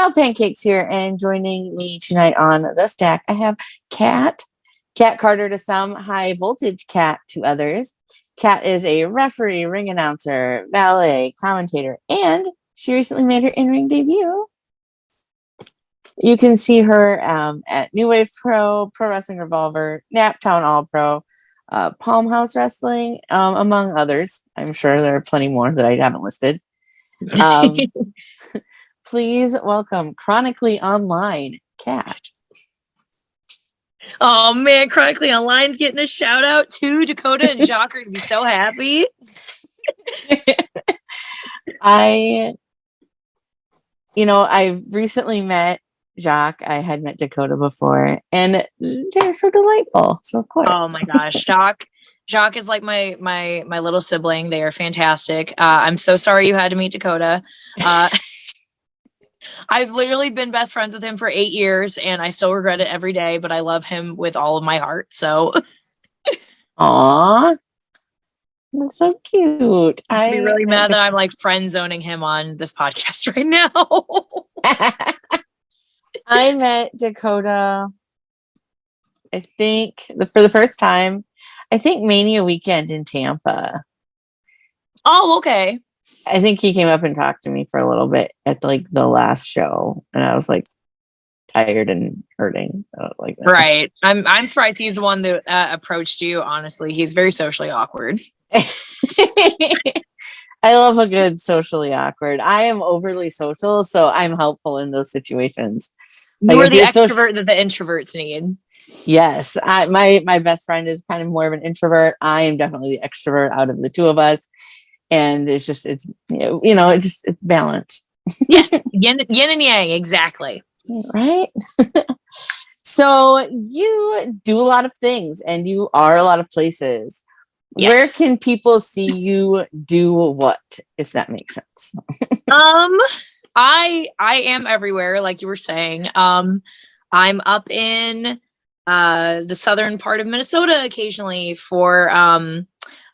Val Pancakes here, and joining me tonight on the stack, I have Kat Carter to some, high voltage Kat to others. Kat is a referee, ring announcer, valet, commentator, and she recently made her in-ring debut. You can see her at New Wave Pro, Pro Wrestling Revolver, Naptown All Pro, Palm House Wrestling, among others. I'm sure there are plenty more that I haven't listed. Please welcome Chronically Online, Kat. Oh man, Chronically Online's getting a shout out too. Dakota and Jacques are gonna be so happy. I recently met Jacques. I had met Dakota before, and they're so delightful. So of course. Oh my gosh, Jacques is like my little sibling. They are fantastic. I'm so sorry you had to meet Dakota. I've literally been best friends with him for 8 years, and I still regret it every day, but I love him with all of my heart. So, aw, that's so cute. I'd be really mad that I'm like friend zoning him on this podcast right now. I met Dakota, I think, for the first time, I think Mania weekend in Tampa. Oh, okay. I think he came up and talked to me for a little bit at like the last show, and I was like tired and hurting. So like that. Right. I'm surprised he's the one that approached you. Honestly, he's very socially awkward. I love a good socially awkward. I am overly social, so I'm helpful in those situations. You're the extrovert that the introverts need. Yes, my best friend is kind of more of an introvert. I am definitely the extrovert out of the two of us. And it's balanced. Yes, yin and yang, exactly. Right. So you do a lot of things, and you are a lot of places. Yes. Where can people see you do what, if that makes sense? I am everywhere, like you were saying. I'm up in the southern part of Minnesota occasionally for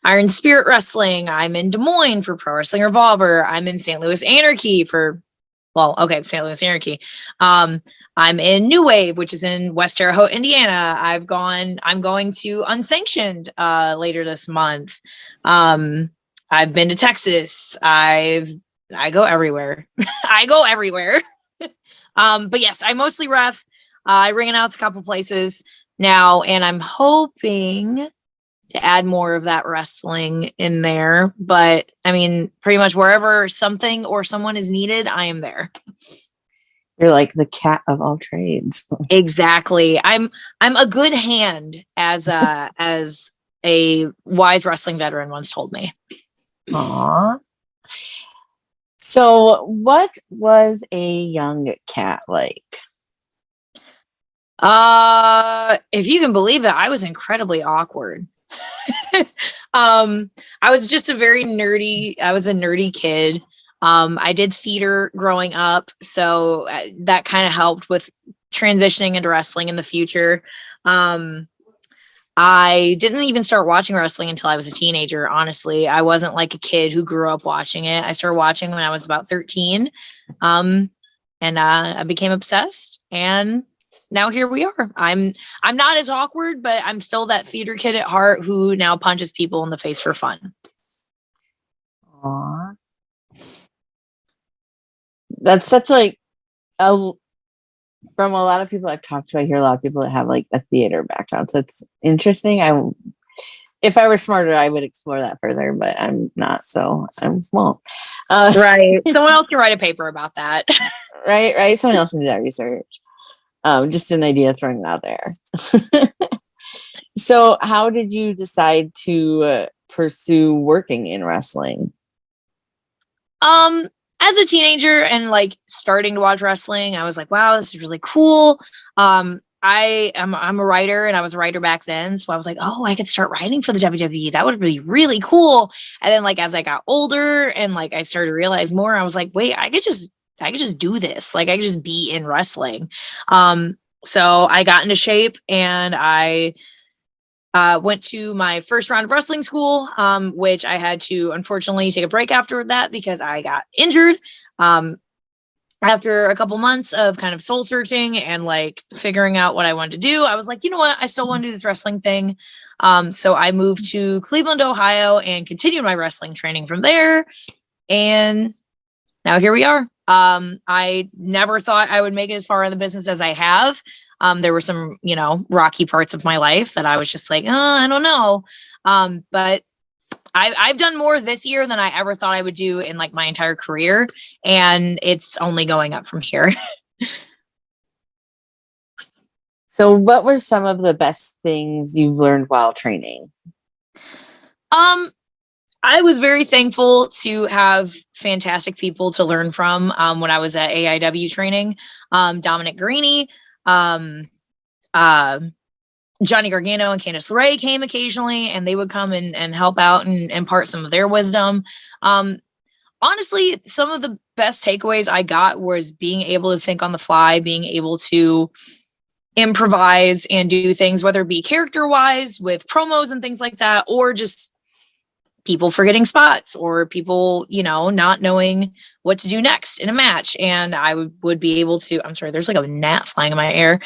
Iron Spirit Wrestling. I'm in Des Moines for Pro Wrestling Revolver. I'm in St. Louis Anarchy St. Louis Anarchy. I'm in New Wave, which is in West Terre Haute, Indiana. I'm going to Unsanctioned later this month. I've been to Texas. I go everywhere. I go everywhere. But yes, I mostly ref. I ring announce a couple places now, and I'm hoping to add more of that wrestling in there. But I mean, pretty much wherever something or someone is needed, I am there. You're like the cat of all trades. Exactly. I'm a good hand, as a wise wrestling veteran once told me. Aww. So what was a young Kat like? If you can believe it, I was incredibly awkward. I was just a nerdy kid. I did theater growing up, so that kind of helped with transitioning into wrestling in the future. I didn't even start watching wrestling until I was a teenager. Honestly, I wasn't like a kid who grew up watching it. I started watching when I was about 13. And I became obsessed, and now here we are. I'm not as awkward, but I'm still that theater kid at heart who now punches people in the face for fun. Aww. That's such like from a lot of people I've talked to, I hear a lot of people that have like a theater background. So it's interesting. If I were smarter, I would explore that further, but I'm not, so I won't. Right. Someone else can write a paper about that. Right. Someone else can do that research. Just an idea, throwing it out there. So how did you decide to pursue working in wrestling? As a teenager and like starting to watch wrestling, I was like, wow, this is really cool. I'm a writer, and I was a writer back then. So I was like, oh, I could start writing for the WWE. That would be really cool. And then like, as I got older and like, I started to realize more, I was like, wait, I could just do this. Like I could just be in wrestling. So I got into shape, and I went to my first round of wrestling school, which I had to unfortunately take a break after that because I got injured. after a couple months of kind of soul searching and like figuring out what I wanted to do, I was like, you know what? I still want to do this wrestling thing. So I moved to Cleveland, Ohio and continued my wrestling training from there. And now here we are. I never thought I would make it as far in the business as I have. There were some, rocky parts of my life that I was just like, oh, I don't know. But I've done more this year than I ever thought I would do in like my entire career. And it's only going up from here. So what were some of the best things you've learned while training? I was very thankful to have fantastic people to learn from when I was at AIW training. Dominic Guarini, Johnny Gargano and Candice LeRae came occasionally, and they would come and help out and impart some of their wisdom. Honestly, some of the best takeaways I got was being able to think on the fly, being able to improvise and do things, whether it be character-wise with promos and things like that, or just people forgetting spots or people, not knowing what to do next in a match. And I would be able to, I'm sorry, there's like a gnat flying in my ear.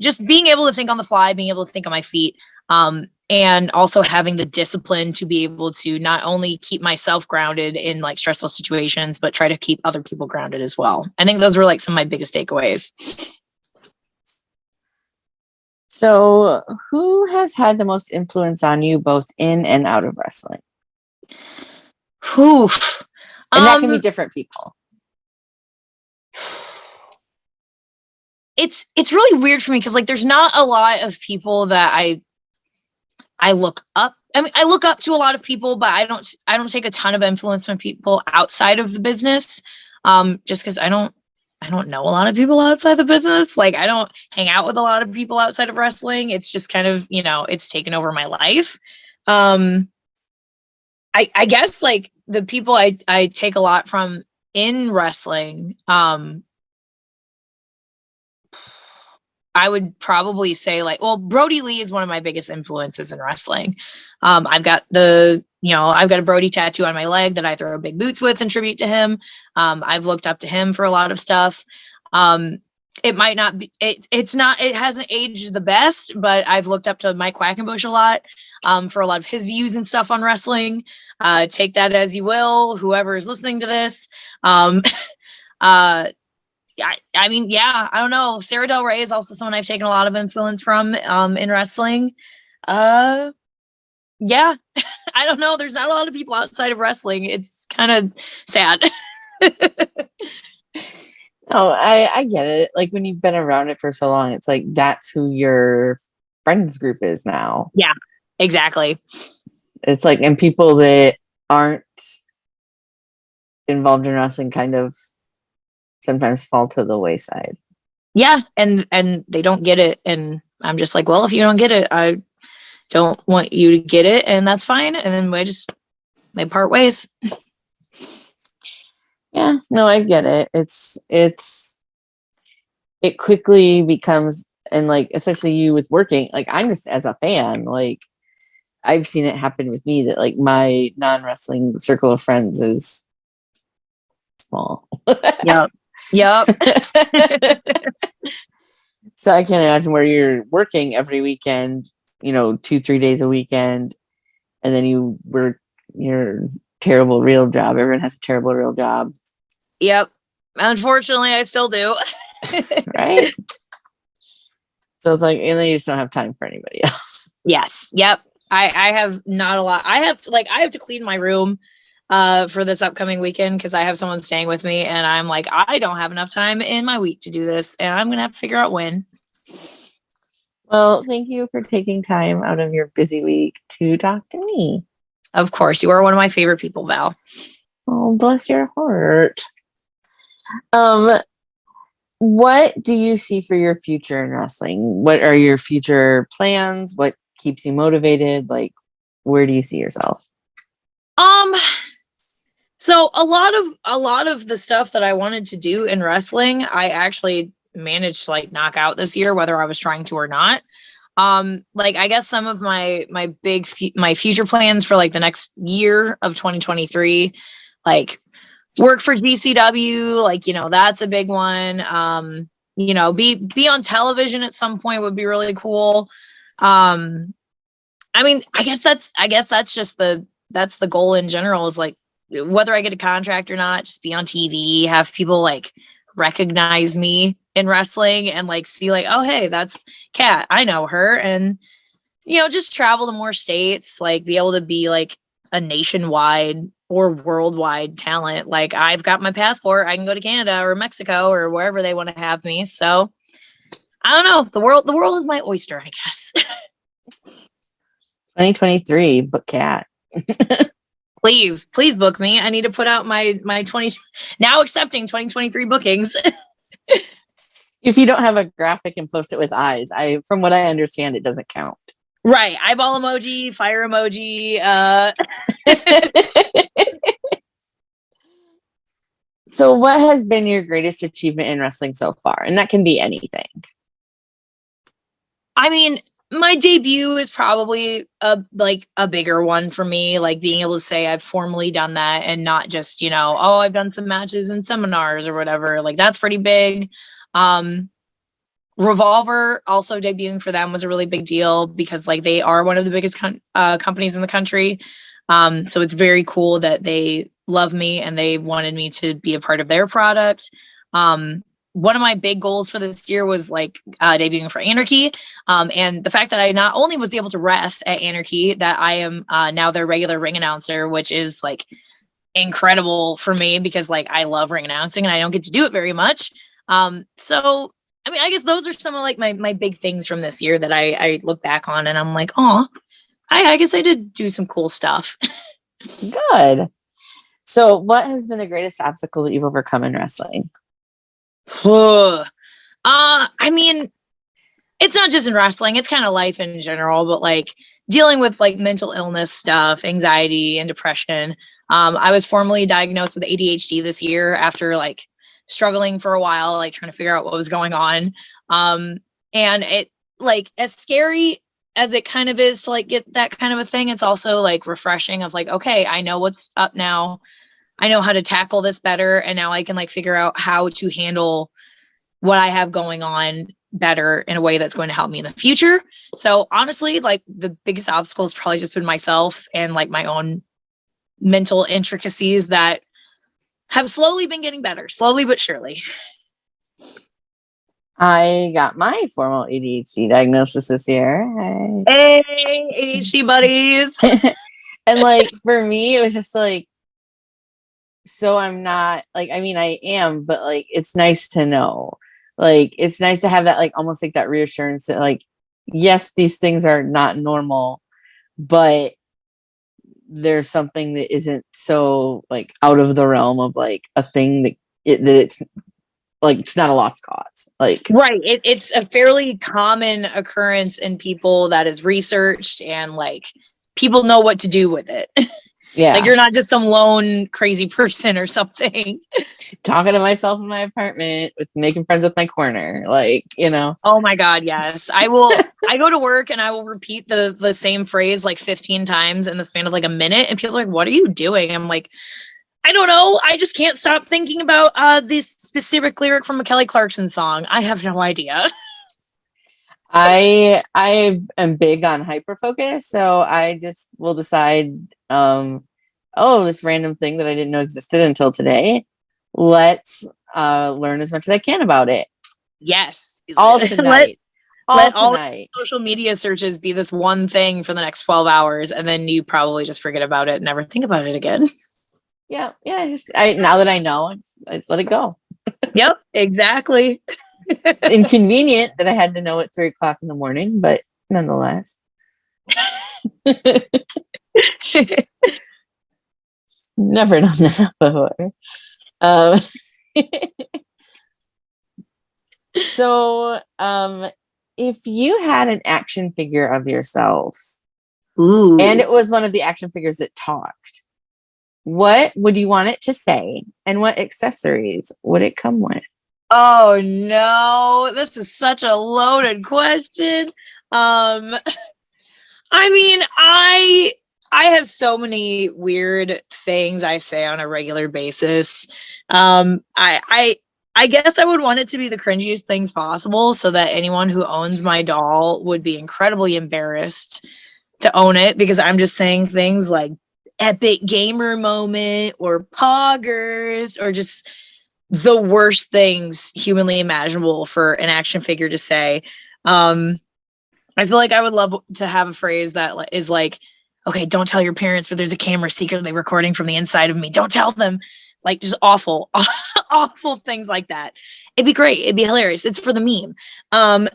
Just being able to think on the fly, being able to think on my feet, and also having the discipline to be able to not only keep myself grounded in like stressful situations, but try to keep other people grounded as well. I think those were like some of my biggest takeaways. So who has had the most influence on you both in and out of wrestling? Oof. And that can be different people. It's really weird for me because like there's not a lot of people that I look up. I mean, I look up to a lot of people, but I don't take a ton of influence from people outside of the business. Just because I don't know a lot of people outside the business. Like I don't hang out with a lot of people outside of wrestling. It's just kind of, it's taken over my life. I guess like the people I take a lot from in wrestling, I would probably say like, well, Brody Lee is one of my biggest influences in wrestling. I've got a Brody tattoo on my leg that I throw big boots with in tribute to him. I've looked up to him for a lot of stuff. It might not be, it hasn't aged the best, but I've looked up to Mike Quackenbush a lot, for a lot of his views and stuff on wrestling. Take that as you will, whoever is listening to this. I mean, yeah, I don't know. Sarah Del Rey is also someone I've taken a lot of influence from in wrestling. Yeah, I don't know. There's not a lot of people outside of wrestling. It's kind of sad. No, I get it. Like when you've been around it for so long, it's like that's who your friends group is now. Yeah, exactly. It's like, and people that aren't involved in wrestling kind of sometimes fall to the wayside. Yeah, and they don't get it, and I'm just like, well, if you don't get it, I don't want you to get it, and that's fine. And then they part ways. Yeah, no, I get it. It quickly becomes, and like especially you with working, like I'm just as a fan, like I've seen it happen with me that like my non-wrestling circle of friends is small. Yep. So I can't imagine where you're working every weekend, 2-3 days a weekend, and then you work your terrible real job. Everyone has a terrible real job. Yep. Unfortunately, I still do. Right? So it's like, and then you just don't have time for anybody else. Yes. Yep. I have not a lot. I have to clean my room for this upcoming weekend because I have someone staying with me, and I'm like, I don't have enough time in my week to do this, and I'm gonna have to figure out when. Well, thank you for taking time out of your busy week to talk to me. Of course, you are one of my favorite people, Val. Oh, bless your heart. What do you see for your future in wrestling? What are your future plans? What keeps you motivated? Like, where do you see yourself? So a lot of the stuff that I wanted to do in wrestling, I actually managed to like knock out this year, whether I was trying to or not. Like I guess some of my future plans for like the next year of 2023, like work for GCW, like, that's a big one. Be on television at some point would be really cool. I mean, I guess that's just that's the goal in general, is like, whether I get a contract or not, just be on TV, have people like recognize me in wrestling and like see like, oh, hey, that's Kat, I know her. And, just travel to more states, like be able to be like a nationwide or worldwide talent. Like, I've got my passport, I can go to Canada or Mexico or wherever they want to have me. So I don't know. The world is my oyster, I guess. 2023, book Kat. Please book me. I need to put out my 2023 bookings. If you don't have a graphic and post it with eyes, from what I understand, it doesn't count. Right. Eyeball emoji, fire emoji. So what has been your greatest achievement in wrestling so far? And that can be anything. I mean, my debut is probably a bigger one for me, like being able to say I've formally done that and not just, oh, I've done some matches and seminars or whatever. Like, that's pretty big. Revolver, also debuting for them was a really big deal because like they are one of the biggest companies in the country. So it's very cool that they love me and they wanted me to be a part of their product. One of my big goals for this year was like debuting for Anarchy. And the fact that I not only was able to ref at Anarchy, that I am now their regular ring announcer, which is like incredible for me because like I love ring announcing and I don't get to do it very much. So I mean, I guess those are some of like my big things from this year that I look back on and I'm like, oh, I guess I did do some cool stuff. Good. So what has been the greatest obstacle that you've overcome in wrestling? I mean, it's not just in wrestling, it's kind of life in general, but like dealing with like mental illness stuff, anxiety and depression. I was formally diagnosed with ADHD this year after like struggling for a while, like trying to figure out what was going on. And it, like, as scary as it kind of is to like get that kind of a thing, it's also like refreshing of like, okay, I know what's up now. I know how to tackle this better. And now I can like figure out how to handle what I have going on better in a way that's going to help me in the future. So honestly, like the biggest obstacle has probably just been myself and like my own mental intricacies that have slowly been getting better, slowly but surely. I got my formal ADHD diagnosis this year. Hey, ADHD buddies. And like for me, it was just like, so I'm not like, I mean, I am, but like, it's nice to know. Like, it's nice to have that, like, almost like that reassurance that, like, yes, these things are not normal, but there's something that isn't so like out of the realm of like a thing that it's like, it's not a lost cause. Like, right. It's a fairly common occurrence in people that is researched and like people know what to do with it. yeah. Like, you're not just some lone crazy person or something. Talking to myself in my apartment with making friends with my corner. Like, Oh my God. Yes. I go to work and I will repeat the same phrase like 15 times in the span of like a minute. And people are like, what are you doing? I'm like, I don't know. I just can't stop thinking about this specific lyric from a Kelly Clarkson song. I have no idea. I am big on hyperfocus, so I just will decide, oh, this random thing that I didn't know existed until today. Let's learn as much as I can about it. Yes. All tonight. Let all social media searches be this one thing for the next 12 hours, and then you probably just forget about it and never think about it again. Yeah. Now that I know, I just let it go. Yep, exactly. It's inconvenient that I had to know at 3:00 in the morning, but nonetheless. Never done that before. So, if you had an action figure of yourself, Ooh. and it was one of the action figures that talked, what would you want it to say, and what accessories would it come with? Oh no, this is such a loaded question. I mean, I have so many weird things I say on a regular basis. I guess I would want it to be the cringiest things possible so that anyone who owns my doll would be incredibly embarrassed to own it, because I'm just saying things like epic gamer moment or poggers or just the worst things humanly imaginable for an action figure to say. I feel like I would love to have a phrase that is like, okay, don't tell your parents, but there's a camera secretly recording from the inside of me. Don't tell them. Like, just awful, awful things like that. It'd be great. It'd be hilarious. It's for the meme. Um,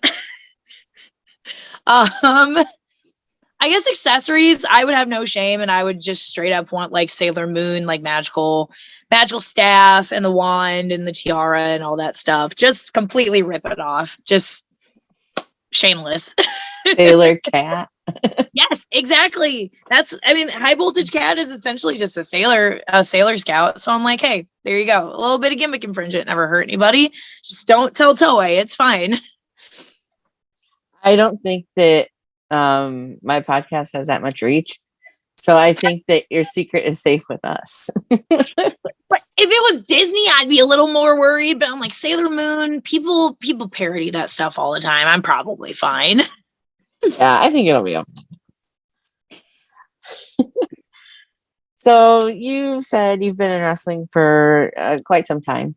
um, I guess accessories, I would have no shame, and I would just straight up want like Sailor Moon, like magical staff and the wand and the tiara and all that stuff. Just completely rip it off. Just shameless. Sailor Cat. Yes, exactly. I mean, High Voltage Cat is essentially just a Sailor Scout. So I'm like, hey, there you go. A little bit of gimmick infringement never hurt anybody. Just don't tell Toei. It's fine. I don't think that my podcast has that much reach. So I think that your secret is safe with us. But if it was Disney, I'd be a little more worried. But I'm like, Sailor Moon, people parody that stuff all the time. I'm probably fine. Yeah, I think it'll be okay. So you said you've been in wrestling for quite some time.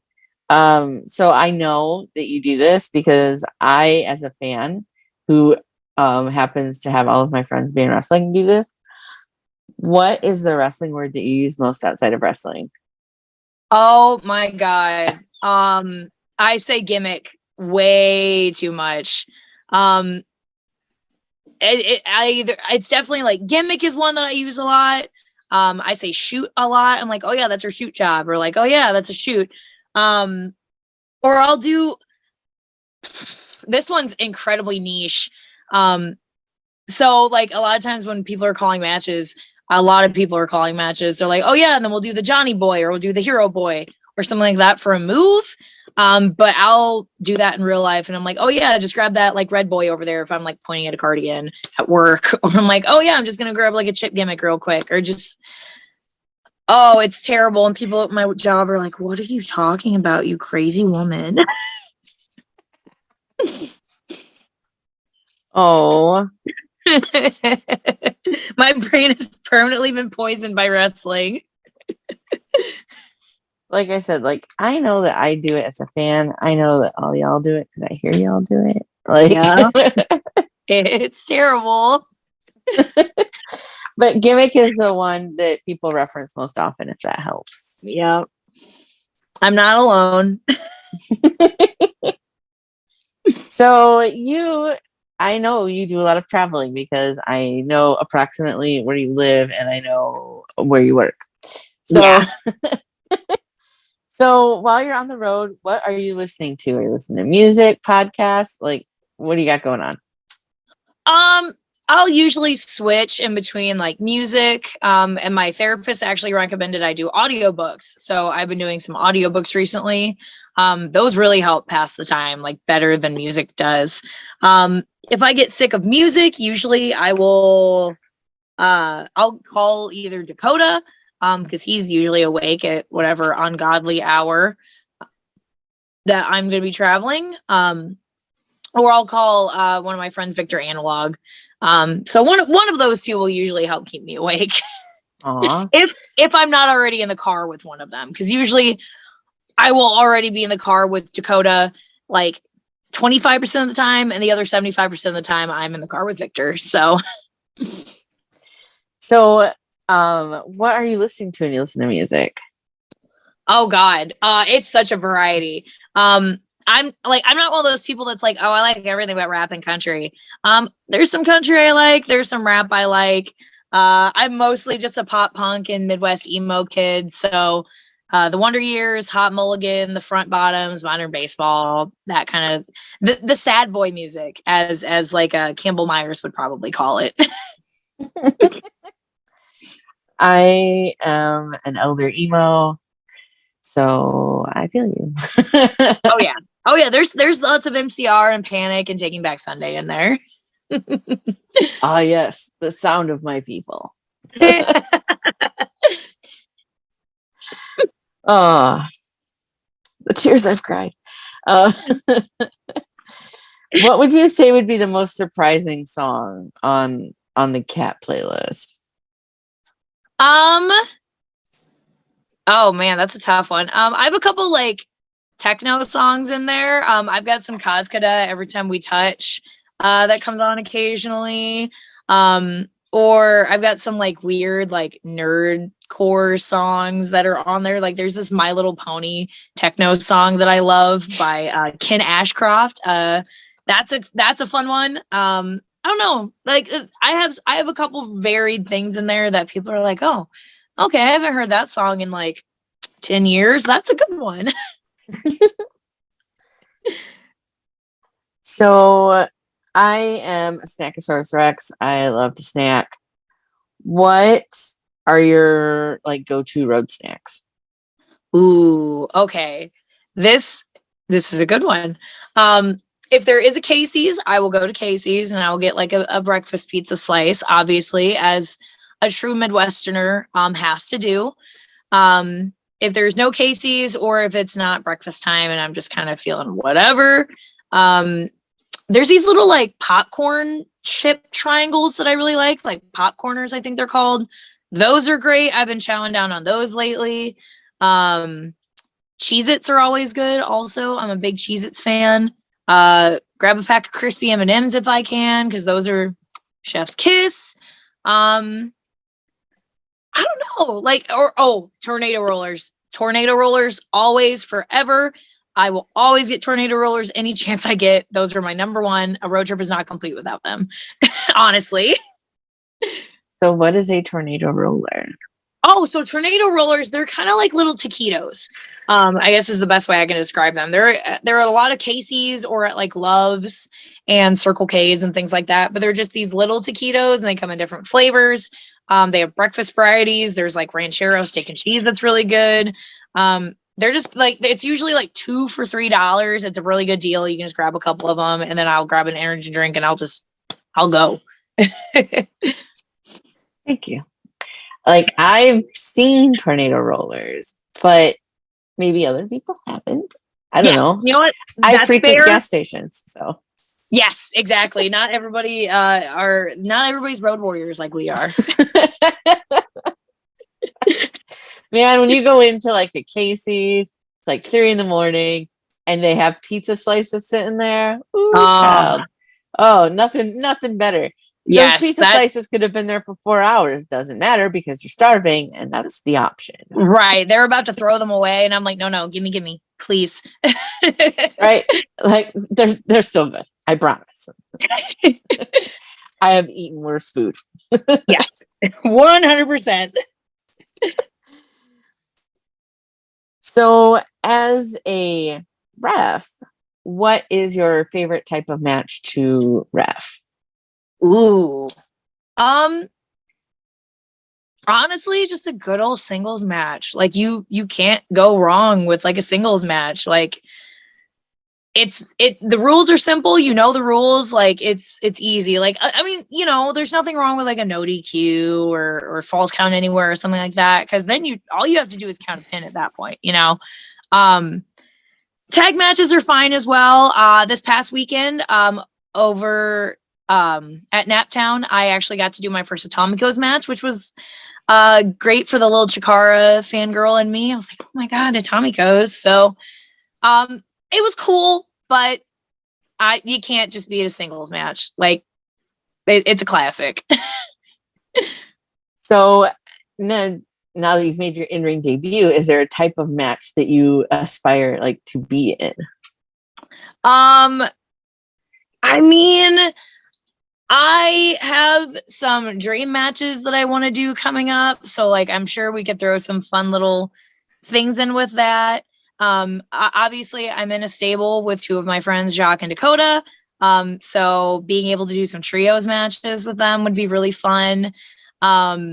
So I know that you do this because I, as a fan who happens to have all of my friends be in wrestling, do this. What is the wrestling word that you use most outside of wrestling? Oh my God. I say gimmick way too much. It's definitely like gimmick is one that I use a lot. I say shoot a lot. I'm like, oh yeah, that's her shoot job, or like, oh yeah, that's a shoot. Or I'll do this one's incredibly niche. So like a lot of times when people are calling matches, a lot of people are calling matches. They're like, oh yeah, and then we'll do the Johnny Boy or we'll do the Hero Boy or something like that for a move. But I'll do that in real life, and I'm like, oh yeah, just grab that like red boy over there if I'm like pointing at a cardigan at work, or I'm like, oh yeah, I'm just gonna grab like a chip gimmick real quick, or just oh, it's terrible. And people at my job are like, what are you talking about, you crazy woman? Oh, my brain has permanently been poisoned by wrestling. like I said, like I know that I do it as a fan. I know that all y'all do it because I hear y'all do it. Like, yeah, it's terrible. But gimmick is the one that people reference most often, if that helps. Yeah, I'm not alone. So I know you do a lot of traveling because I know approximately where you live and I know where you work. So, Yeah. So while you're on the road, what are you listening to? Are you listening to music, podcasts? Like, what do you got going on? I'll usually switch in between like music. And my therapist actually recommended I do audiobooks. So I've been doing some audiobooks recently. Those really help pass the time like better than music does. If I get sick of music, usually I'll call either Dakota, because he's usually awake at whatever ungodly hour that I'm going to be traveling. Or I'll call one of my friends, Victor Analog. So one of those two will usually help keep me awake. Aw. if I'm not already in the car with one of them, because usually I will already be in the car with Dakota like 25% of the time, and the other 75% of the time I'm in the car with Victor. So what are you listening to when you listen to music? oh God, it's such a variety. I'm not one of those people that's like, oh, I like everything about rap and country. There's some country I like, there's some rap I like. I'm mostly just a pop punk and Midwest emo kid. So the Wonder Years, Hot Mulligan, the Front Bottoms, Modern Baseball, that kind of the sad boy music, as like Campbell Myers would probably call it. I am an elder emo, so I feel you. Oh yeah, there's lots of MCR and Panic and Taking Back Sunday in there. Ah, yes, the sound of my people. Oh, the tears I've cried. Uh, what would you say would be the most surprising song on the cat playlist? Um, oh man, that's a tough one. I have a couple like techno songs in there. I've got some Kazkada Every Time We Touch, that comes on occasionally. Or I've got some like weird like nerd core songs that are on there. Like there's this My Little Pony techno song that I love by Ken Ashcroft. That's a fun one. I don't know. Like I have a couple varied things in there that people are like, oh, okay, I haven't heard that song in like 10 years. That's a good one. So I am a Snackosaurus Rex. I love to snack. What are your like go-to road snacks? Ooh, okay. This is a good one. If there is a Casey's, I will go to Casey's and I will get like a breakfast pizza slice, obviously, as a true Midwesterner has to do. If there's no Casey's or if it's not breakfast time and I'm just kind of feeling whatever, um, there's these little like popcorn chip triangles that I really like popcorners, I think they're called. Those are great. I've been chowing down on those lately. Um, Cheez-Its are always good. Also, I'm a big Cheez-Its fan. Grab a pack of crispy M&Ms if I can, because those are chef's kiss. I don't know, like, or oh, tornado rollers. Tornado rollers, always, forever. I will always get tornado rollers any chance I get. Those are my number one. A road trip is not complete without them, honestly. So what is a tornado roller? Oh, so tornado rollers, they're kind of like little taquitos. I guess is the best way I can describe them. There are a lot of Casey's or at like Love's and Circle K's and things like that, but they're just these little taquitos and they come in different flavors. They have breakfast varieties. There's like ranchero steak and cheese that's really good. They're just like it's usually like 2 for $3. It's a really good deal. You can just grab a couple of them and then I'll grab an energy drink and I'll go. Thank you. Like I've seen tornado rollers, but maybe other people haven't. I don't Yes, know. you know what? I That's frequent fair. gas stations, so Yes, exactly. Not everybody not everybody's road warriors like we are. man, when you go into like a Casey's, it's like 3 a.m. and they have pizza slices sitting there. Ooh, child. Oh, nothing better. Those Yes, pizza slices could have been there for 4 hours. Doesn't matter because you're starving, and that's the option. right. They're about to throw them away, and I'm like, no, give me, please. Right? Like they're so good. I promise. I have eaten worse food. Yes, 100%. So, as a ref, what is your favorite type of match to ref? Ooh. Honestly, just a good old singles match. Like you can't go wrong with like a singles match. Like the rules are simple, you know the rules, like it's easy. Like I mean, there's nothing wrong with like a no DQ or false count anywhere or something like that, because then all you have to do is count a pin at that point. Tag matches are fine as well. This past weekend, over at Naptown, I actually got to do my first Atomicos match, which was great for the little Chikara fangirl in me. I was like, oh my god, Atomicos. So it was cool, but you can't just be at a singles match. Like it's a classic. So now that you've made your in-ring debut, is there a type of match that you aspire like to be in? I mean, I have some dream matches that I want to do coming up. So like I'm sure we could throw some fun little things in with that. Obviously I'm in a stable with 2 of my friends, Jacques and Dakota. So being able to do some trios matches with them would be really fun. I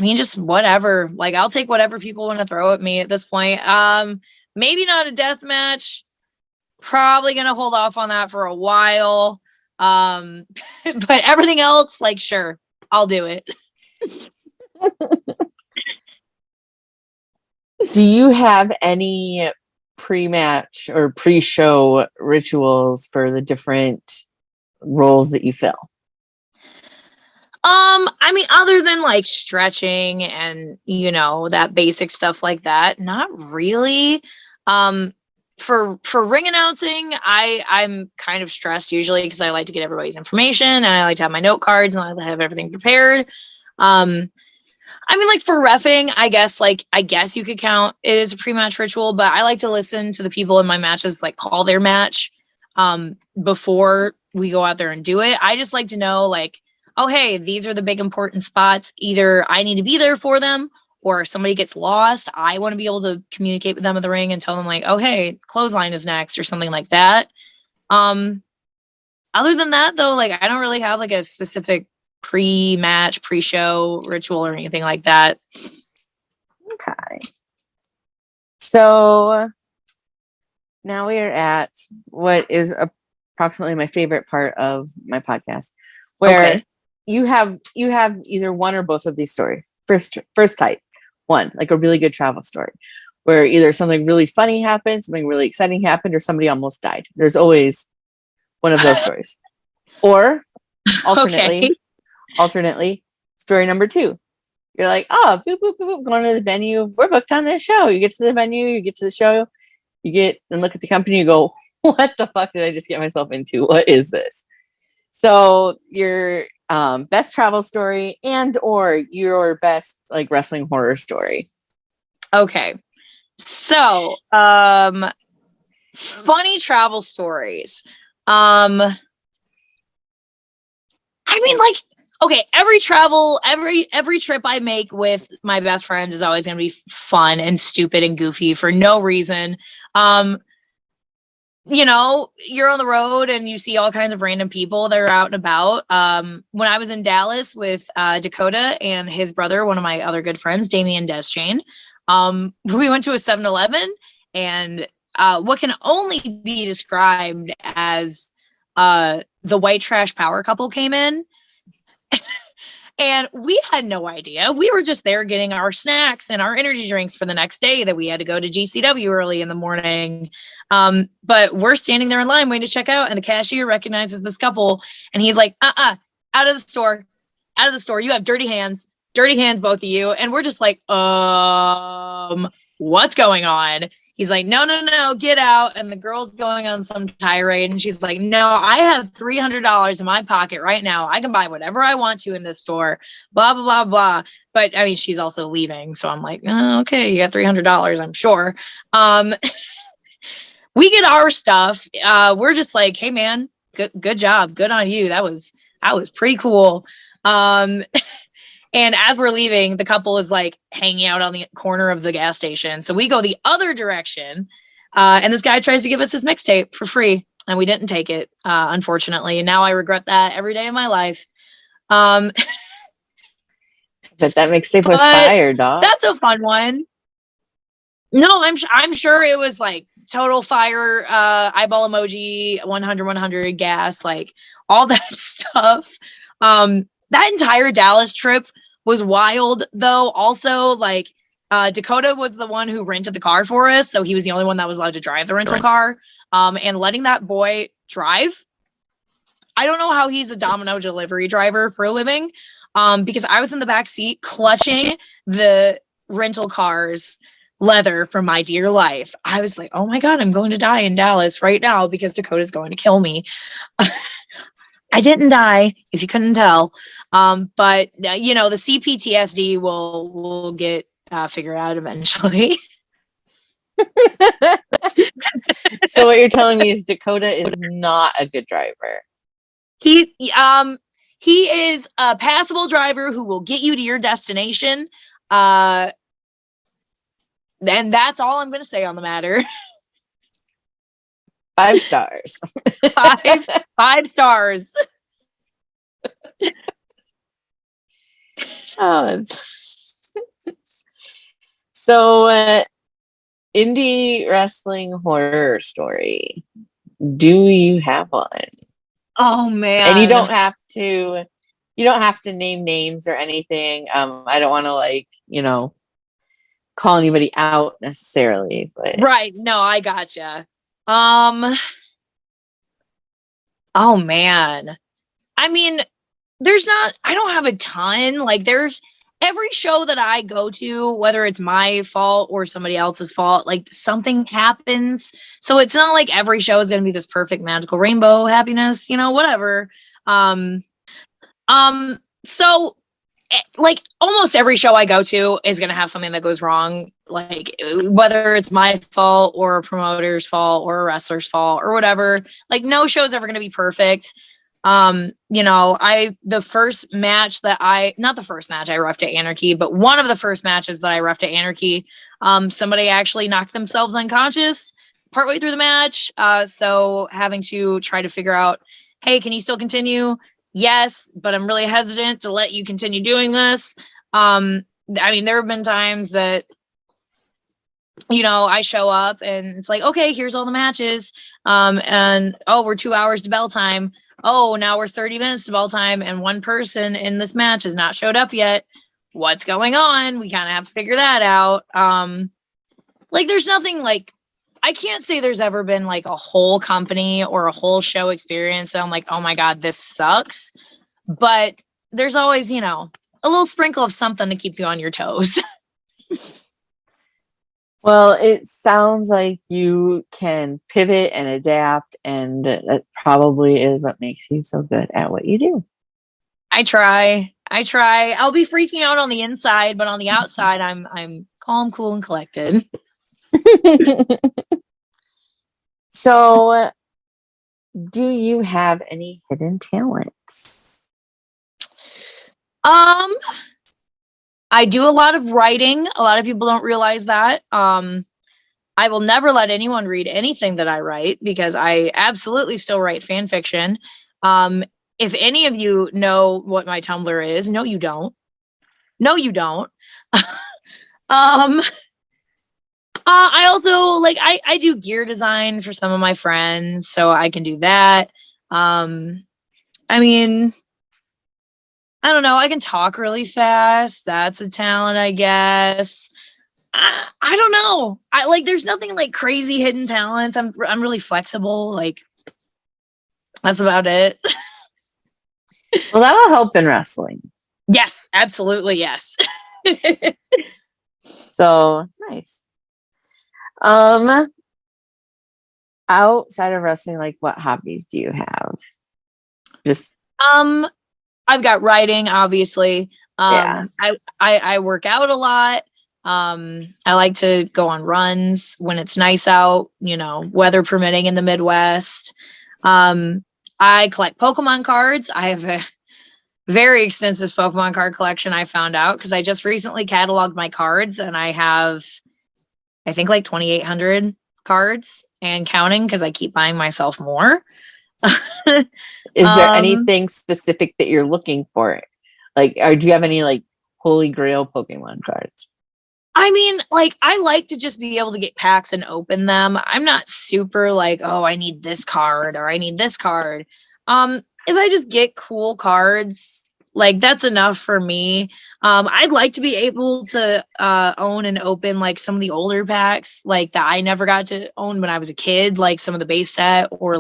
mean, just whatever. Like I'll take whatever people want to throw at me at this point. Maybe not a death match. Probably gonna hold off on that for a while. But everything else, like sure, I'll do it. Do you have any pre-match or pre-show rituals for the different roles that you fill? I mean, other than like stretching and that basic stuff like that, not really. For ring announcing, I'm kind of stressed usually because I like to get everybody's information and I like to have my note cards and I like to have everything prepared. I mean, like for reffing, I guess you could count it as a pre-match ritual, but I like to listen to the people in my matches like call their match before we go out there and do it. I just like to know like, oh, hey, these are the big important spots. Either I need to be there for them or if somebody gets lost, I want to be able to communicate with them in the ring and tell them like, oh, hey, clothesline is next or something like that. Other than that, though, like I don't really have like a specific pre-match, pre-show ritual or anything like that. Okay. So now we are at what is approximately my favorite part of my podcast, where you have either one or both of these stories. First type, one, like a really good travel story, where either something really funny happened, something really exciting happened, or somebody almost died. There's always one of those stories. Or alternately, story number two. You're like, oh, boop, boop, boop, boop, going to the venue. We're booked on this show. You get to the venue, you get to the show, you get and look at the company, you go, what the fuck did I just get myself into? What is this? So your best travel story and or your best like wrestling horror story. Okay. So, funny travel stories. I mean, like, okay, every trip I make with my best friends is always going to be fun and stupid and goofy for no reason. You're on the road and you see all kinds of random people that are out and about. When I was in Dallas with Dakota and his brother, one of my other good friends, Damian Deschain, we went to a 7-Eleven and what can only be described as the white trash power couple came in. And we had no idea. We were just there getting our snacks and our energy drinks for the next day that we had to go to GCW early in the morning. But we're standing there in line waiting to check out, and the cashier recognizes this couple, and he's like, out of the store. Out of the store. You have dirty hands, both of you. And we're just like, what's going on? He's like, no, get out. And the girl's going on some tirade. And she's like, no, I have $300 in my pocket right now. I can buy whatever I want to in this store, blah, blah, blah, blah. But I mean, she's also leaving. So I'm like, oh, okay, you got $300, I'm sure. We get our stuff. We're just like, hey, man, good job. Good on you. That was pretty cool. And as we're leaving, the couple is like hanging out on the corner of the gas station. So we go the other direction. And this guy tries to give us his mixtape for free. And we didn't take it, unfortunately. And now I regret that every day of my life. But that mixtape was fire, dog. That's a fun one. No, I'm sure it was like total fire, eyeball emoji, 100, gas, like all that stuff. That entire Dallas trip was wild, though. Also, like Dakota was the one who rented the car for us, so he was the only one that was allowed to drive the rental car. And letting that boy drive, I don't know how he's a Domino delivery driver for a living, because I was in the back seat clutching the rental car's leather for my dear life. I was like, oh my God, I'm going to die in Dallas right now because Dakota's going to kill me. I didn't die, if you couldn't tell. But the CPTSD will get figured out eventually. So what you're telling me is Dakota is not a good driver. He is a passable driver who will get you to your destination. And that's all I'm going to say on the matter. 5 stars. 5 stars. So, indie wrestling horror story. Do you have one? Oh man! And you don't have to You don't have to name names or anything. I don't want to call anybody out necessarily, but Right. No, I gotcha. Um, oh man. I mean, I don't have a ton. Like there's every show that I go to, whether it's my fault or somebody else's fault, like something happens. So it's not like every show is going to be this perfect magical rainbow happiness, whatever. Um, so like almost every show I go to is going to have something that goes wrong, like whether it's my fault or a promoter's fault or a wrestler's fault or whatever. Like no show is ever going to be perfect. The first match not the first match I reffed at Anarchy, but one of the first matches that I reffed at Anarchy, somebody actually knocked themselves unconscious partway through the match. So having to try to figure out, hey, can you still continue? Yes, but I'm really hesitant to let you continue doing this. There have been times that, I show up and it's like, okay, here's all the matches. And oh, we're 2 hours to bell time. Oh, now we're 30 minutes to bell time and one person in this match has not showed up yet. What's going on? We kind of have to figure that out. There's nothing like, I can't say there's ever been like a whole company or a whole show experience that I'm like, oh my God, this sucks. But there's always, a little sprinkle of something to keep you on your toes. well, it sounds like you can pivot and adapt, and that probably is what makes you so good at what you do. I try. I'll be freaking out on the inside, but on the outside, I'm calm, cool, and collected. So, do you have any hidden talents? I do a lot of writing. A lot of people don't realize that. I will never let anyone read anything that I write because I absolutely still write fan fiction. If any of you know what my Tumblr is, no, you don't. No, you don't. I also I do gear design for some of my friends, so I can do that. I mean, I don't know. I can talk really fast. That's a talent, I guess. I don't know. There's nothing like crazy hidden talents. I'm really flexible. Like that's about it. Well, that'll help in wrestling. Yes, absolutely. Yes. So nice. Outside of wrestling, like what hobbies do you have? Just I've got writing, obviously. Yeah. I work out a lot. I like to go on runs when it's nice out, weather permitting in the Midwest. I collect Pokemon cards. I have a very extensive Pokemon card collection, I found out, because I just recently cataloged my cards and I have, I think, like 2,800 cards and counting because I keep buying myself more. Is there anything specific that you're looking for? Or do you have any holy grail Pokemon cards? I mean, I like to just be able to get packs and open them. I'm not super oh, I need this card or I need this card. If I just get cool cards, that's enough for me. I'd like to be able to own and open some of the older packs that I never got to own when I was a kid, some of the base set or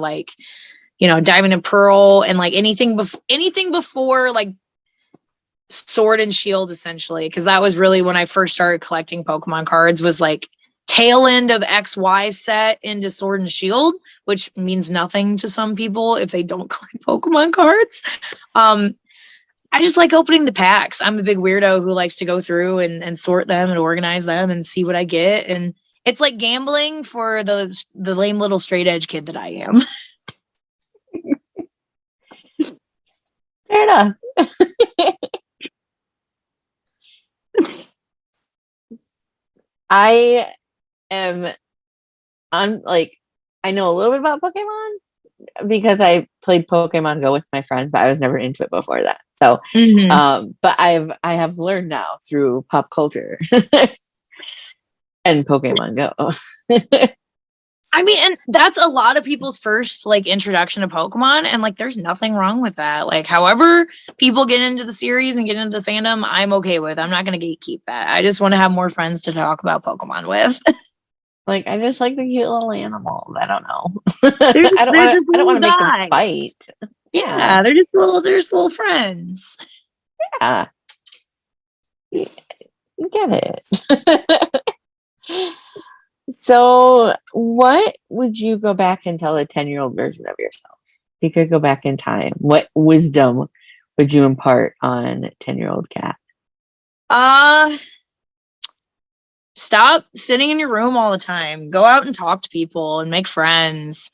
Diamond and Pearl and anything before Sword and Shield, essentially, because that was really when I first started collecting Pokemon cards, was tail end of XY set into Sword and Shield, which means nothing to some people if they don't collect Pokemon cards. I just like opening the packs. I'm a big weirdo who likes to go through and sort them and organize them and see what I get. And it's like gambling for the lame little straight edge kid that I am. Fair enough. I am I know a little bit about Pokemon because I played Pokemon Go with my friends, but I was never into it before that. So, but I have learned now through pop culture and Pokemon Go. I mean, and that's a lot of people's first like introduction to Pokemon, and like there's nothing wrong with that. Like, however people get into the series and get into the fandom, I'm okay with. I'm not gonna gatekeep that. I just want to have more friends to talk about Pokemon with. Like, I just like the cute little animals. I don't know. They're just I don't want little to make them guys. fight. Yeah, they're just little friends. Yeah. Get it. So, what would you go back and tell a 10-year-old version of yourself? If you could go back in time, what wisdom would you impart on 10-year-old Kat? Stop sitting in your room all the time. Go out and talk to people and make friends.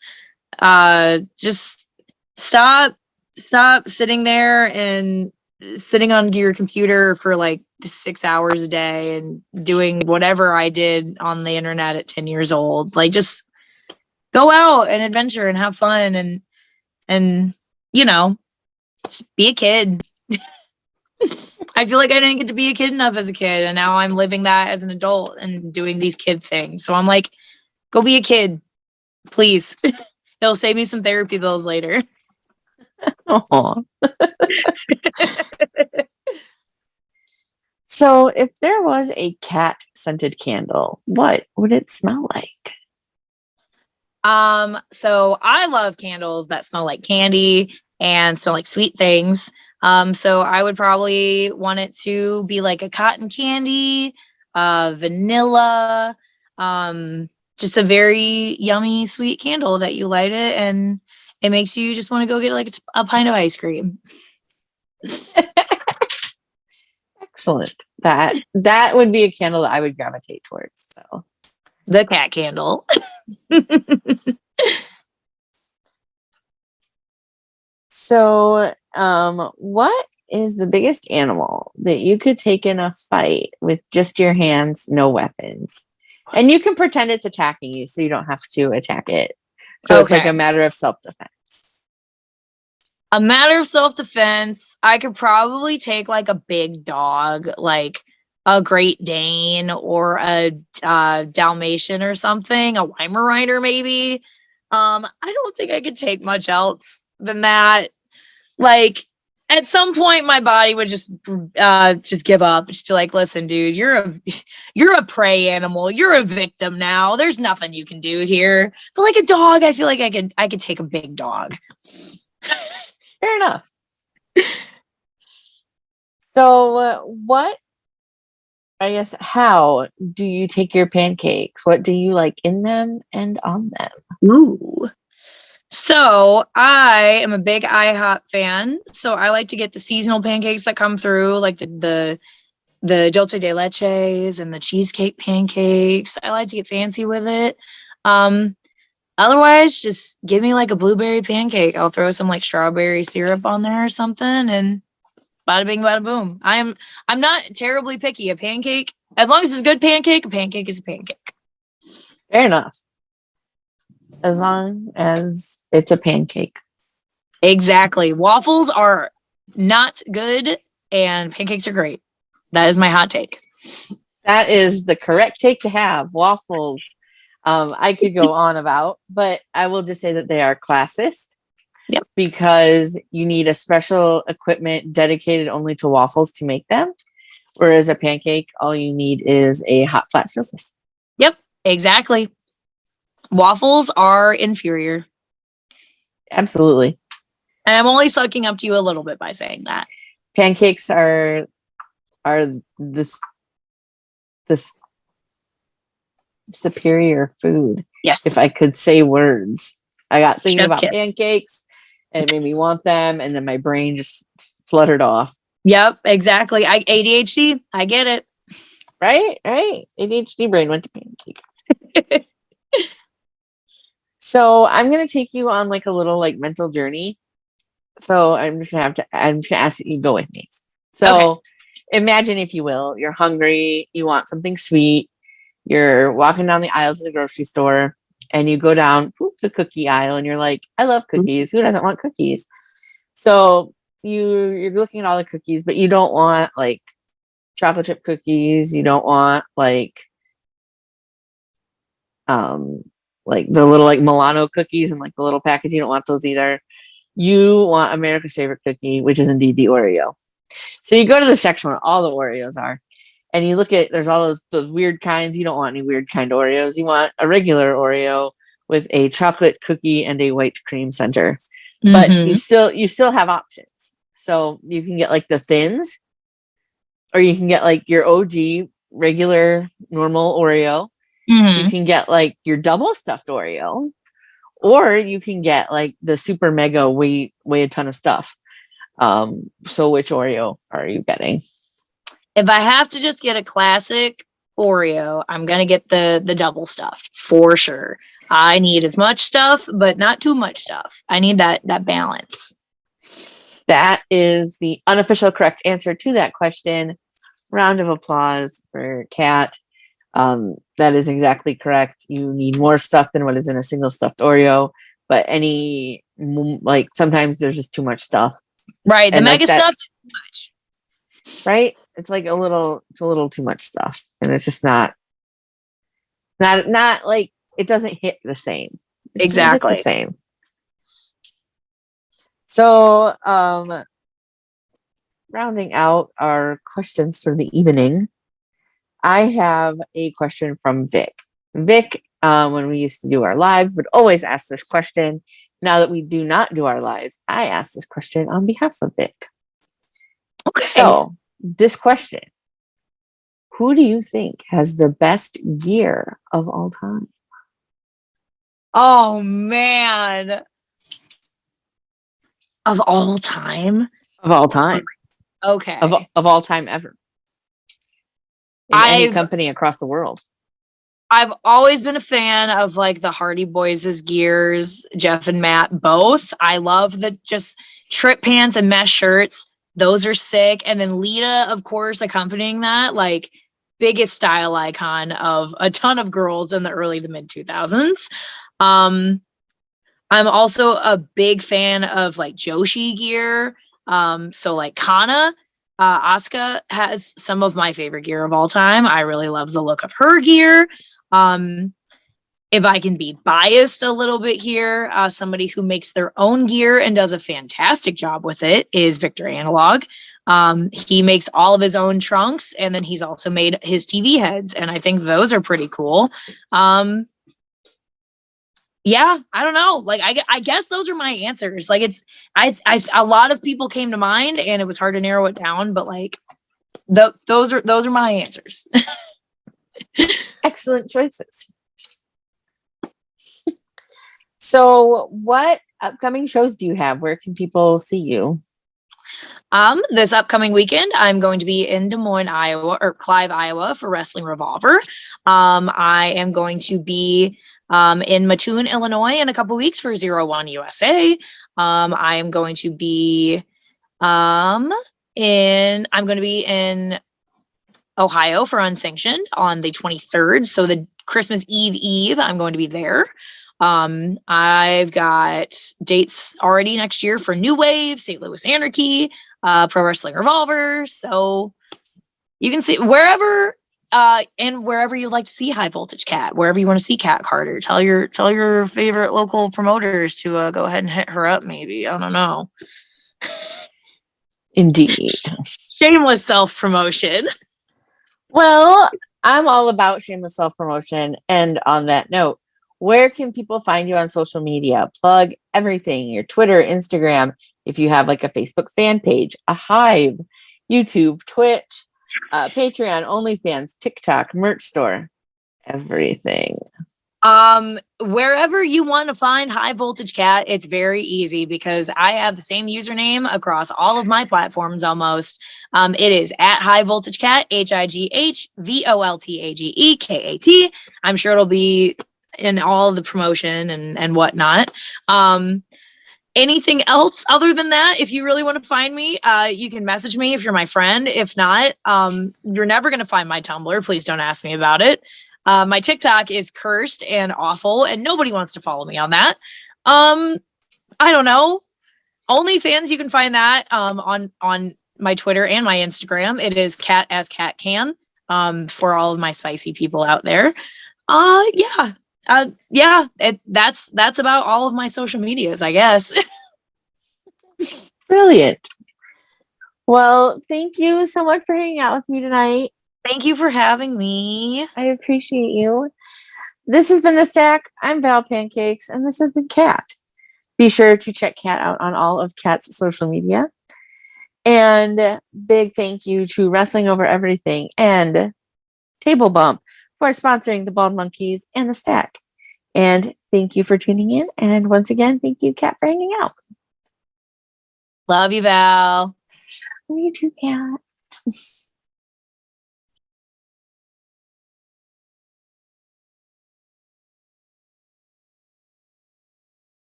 Just stop sitting there and sitting on your computer for like 6 hours a day and doing whatever I did on the internet at 10 years old. Like, just go out and adventure and have fun and you know, just be a kid. I feel like I didn't get to be a kid enough as a kid, and now I'm living that as an adult and doing these kid things. So I'm like, go be a kid, please. It'll save me some therapy bills later. Aw. So, if there was a cat scented candle, what would it smell like? So I love candles that smell like candy and smell like sweet things. So I would probably want it to be like a cotton candy, vanilla, just a very yummy sweet candle that you light it and it makes you just want to go get like a pint of ice cream. Excellent. That would be a candle that I would gravitate towards. So, The cat candle. so what is the biggest animal that you could take in a fight with just your hands, no weapons? And you can pretend it's attacking you so you don't have to attack it. So it's like Okay. a matter of self-defense. A matter of self-defense, I could probably take like a big dog, like a Great Dane or a Dalmatian or something, a Weimaraner maybe. I don't think I could take much else than that. Like, at some point, my body would just give up. Just be like, listen, dude, you're a prey animal. You're a victim now. There's nothing you can do here. But like a dog, I feel like I could take a big dog. Fair enough. So, how do you take your pancakes? What do you like in them and on them? Ooh. So I am a big IHOP fan. So I like to get the seasonal pancakes that come through, like the dulce de leches and the cheesecake pancakes. I like to get fancy with it. Um, Otherwise, just give me like a blueberry pancake. I'll throw some like strawberry syrup on there or something, and bada bing, bada boom. I'm not terribly picky. A pancake, as long as it's a good pancake, a pancake is a pancake. Fair enough. As long as it's a pancake. Exactly. Waffles are not good, and pancakes are great. That is my hot take. That is the correct take to have. Waffles. I could go on about, but I will just say that they are classist. Yep. Because you need a special equipment dedicated only to waffles to make them. Whereas a pancake, all you need is a hot flat surface. Yep, exactly. Waffles are inferior. Absolutely. And I'm only sucking up to you a little bit by saying that. Pancakes are this superior food. Yes. If I could say words. I got thinking Chef's about kiss. pancakes and it made me want them, and then my brain just fluttered off. Yep, exactly. ADHD, I get it. Right? ADHD brain went to pancakes. So I'm gonna take you on like a little like mental journey. So I'm just gonna ask that you go with me. So Okay. Imagine, if you will, you're hungry, you want something sweet, you're walking down the aisles of the grocery store, and you go down the cookie aisle, and you're like, I love cookies. Who doesn't want cookies? So you're looking at all the cookies, but you don't want like chocolate chip cookies. You don't want like like the little like Milano cookies and like the little package. You don't want those either. You want America's favorite cookie, which is indeed the Oreo. So you go to the section where all the Oreos are, and you look at, there's all those weird kinds. You don't want any weird kind Oreos. You want a regular Oreo with a chocolate cookie and a white cream center. But you still have options. So you can get like the thins, or you can get like your OG regular normal Oreo. You can get like your double stuffed Oreo, or you can get like the super mega weigh a ton of stuff. So which Oreo are you getting? If I have to just get a classic Oreo, I'm gonna get the double stuffed for sure. I need as much stuff, but not too much stuff. I need that balance. That is the unofficial correct answer to that question. Round of applause for Kat. That is exactly correct. You need more stuff than what is in a single stuffed Oreo, but like sometimes there's just too much stuff. Right, the and mega like stuff is too much. Right? It's like it's a little too much stuff, and it's just not like it doesn't hit the same. Exactly. The same. So, rounding out our questions for the evening, I have a question from Vic. Vic, when we used to do our live, would always ask this question. Now that we do not do our lives, I ask this question on behalf of Vic. Okay. So, this question: who do you think has the best gear of all time? Oh man. Of all time? Of all time. Okay. Of all time ever. In any company across the world. I've always been a fan of like the Hardy Boys' gears, Jeff and Matt both. I love the just trip pants and mesh shirts. Those are sick. And then Lita, of course, accompanying that, like biggest style icon of a ton of girls in the early to mid 2000s. I'm also a big fan of like Joshi gear. So like Kana, Asuka has some of my favorite gear of all time. I really love the look of her gear. If I can be biased a little bit here, somebody who makes their own gear and does a fantastic job with it is Victor Analog. He makes all of his own trunks, and then he's also made his TV heads, and I think those are pretty cool. Yeah, I don't know. Like, I guess those are my answers. Like, a lot of people came to mind, and it was hard to narrow it down. But like, those are my answers. Excellent choices. So, what upcoming shows do you have? Where can people see you? This upcoming weekend, I'm going to be in Des Moines, Iowa, or Clive, Iowa, for Wrestling Revolver. I am going to be in Mattoon, Illinois, in a couple weeks for 01 USA. I am going to be in Ohio for Unsanctioned on the 23rd. So the Christmas Eve, I'm going to be there. I've got dates already next year for New Wave, St. Louis Anarchy, Pro Wrestling Revolver. So you can see wherever you like to see High Voltage Cat, wherever you want to see Cat Carter. Tell your favorite local promoters to go ahead and hit her up. Maybe, I don't know. Indeed. Shameless self-promotion. Well, I'm all about shameless self-promotion. And on that note, where can people find you on social media? Plug everything, your Twitter, Instagram, if you have like a Facebook fan page, a Hive, YouTube, Twitch, Patreon, OnlyFans, TikTok, merch store, everything. Wherever you want to find High Voltage Cat, it's very easy because I have the same username across all of my platforms almost. It is at High Voltage Cat, HIGHVOLTAGEKAT. I'm sure it'll be in all the promotion and whatnot. Anything else other than that, if you really want to find me, you can message me if you're my friend. If not, you're never going to find my Tumblr. Please don't ask me about it. My TikTok is cursed and awful, and nobody wants to follow me on that. I don't know. OnlyFans, you can find that on my Twitter and my Instagram. It is Cat as Cat Can for all of my spicy people out there. Yeah. Yeah, that's about all of my social medias, I guess. Brilliant. Well, thank you so much for hanging out with me tonight. Thank you for having me. I appreciate you. This has been The Stack. I'm Val Pancakes, and this has been Kat. Be sure to check Kat out on all of Kat's social media. And big thank you to Wrestling Over Everything and Table Bump for sponsoring the Bald Monkeys and The Stack. And thank you for tuning in. And once again, thank you, Kat, for hanging out. Love you, Val. You too, Kat.